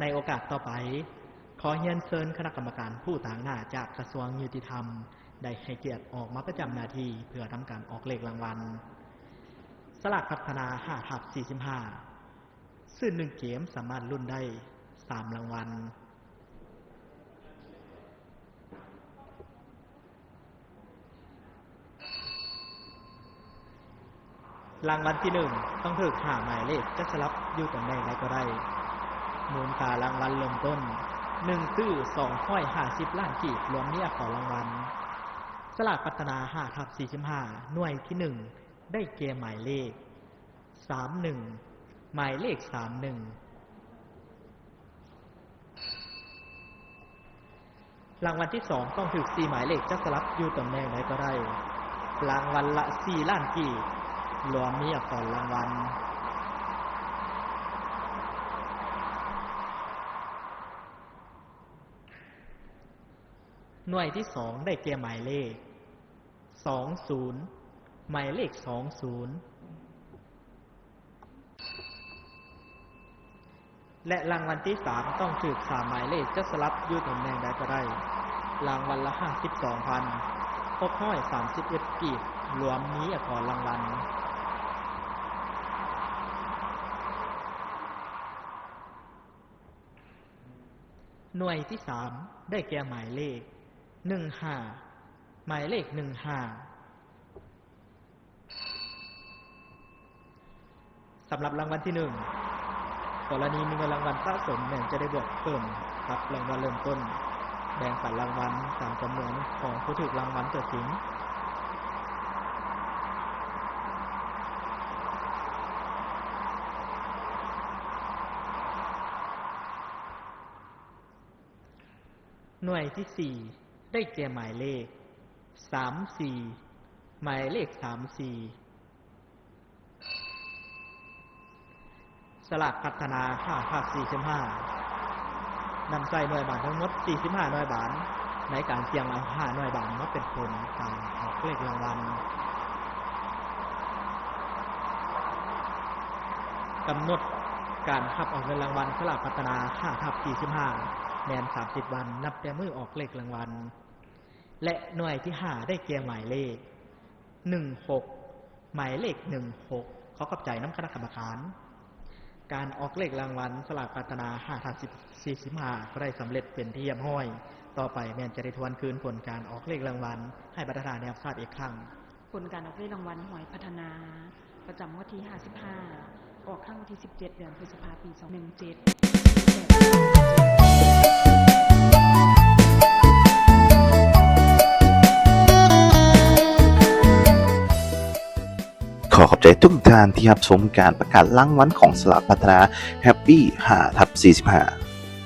ในโอกาสต่อไปขอเรียนเชิญคณะกรรมการผู้ต่างหน้าจากกระทรวงยุติธรรมได้ให้เกียรติออกมาประจำหน้าที่เพื่อทำการออกเลขรางวัลสลากพัฒนา 5/45 ซึ่ง1เกมสามารถลุ้นได้3รางวัลรางวัลที่1ต้องถูก5หมายเลขจะสลับอยู่ตำแหน่งใดก็ได้มูลค่ารางวัลเริ่มต้น1ซื้อ250ล้านกีบรวมเนี่ยของรางวัลสลากพัฒนา 5/45 หน่วยที่1ได้แก่หมายเลข31หมายเลข31รางวัลที่2ต้องถูก4หมายเลขจะสลับอยู่ตำแหน่งใดก็ได้รางวัลละ4ล้านกีบรวมมีอักษรรางวัลหน่วยที่2ได้แก่หมายเลข20หมายเลข20และรางวัลที่3ต้องถูก3หมายเลขจะสลับอยู่ตำแหน่งใดก็ได้รางวัลละ 52,631 กีบรวมมีอักษรรางวัลหน่วยที่3ได้แก่หมายเลข15หมายเลข15สำหรับรางวัลที่1กรณีมีเงินรางวัลสะสมจะได้บวกเพิ่มกับรางวัลเริ่มต้นแบ่งปันรางวัลตามจำนวนของผู้ถูกรางวัลตัวจริงหน่วยที่4ได้แก่หมายเลข34หมายเลข34สลากพัฒนา 5/45 นำใส่หน่วยบาททั้งหมด45หน่วยบาทในการเสี่ยงเอา5หน่วยบาทมาเป็นผลการออกเลขรางวัลกำหนดการขับออกเงินรางวัลสลากพัฒนา 5/45 แม่น30วันนับแต่มื้อออกเลขรางวัลและหน่วยที่5ได้แก่หมายเลข16หมายเลข16ขอขอบใจน้ำคณะกรรมการการออกเลขรางวัลสลากพัฒนา 5/45 ก็ได้สำเร็จเป็นที่เรียบร้อยต่อไปแม่นจะได้ทวนคืนผลการออกเลขรางวัลให้ประธานได้รับทราบอีกครั้งผลการออกเลขรางวัลหวยพัฒนาประจำวันที่55ออกครั้งวันที่17เดือนพฤษภาคมปี2017ขอขอบใจทุกท่านที่รับชมการประกาศรางวัลของสลากพัฒนา Happy 5/45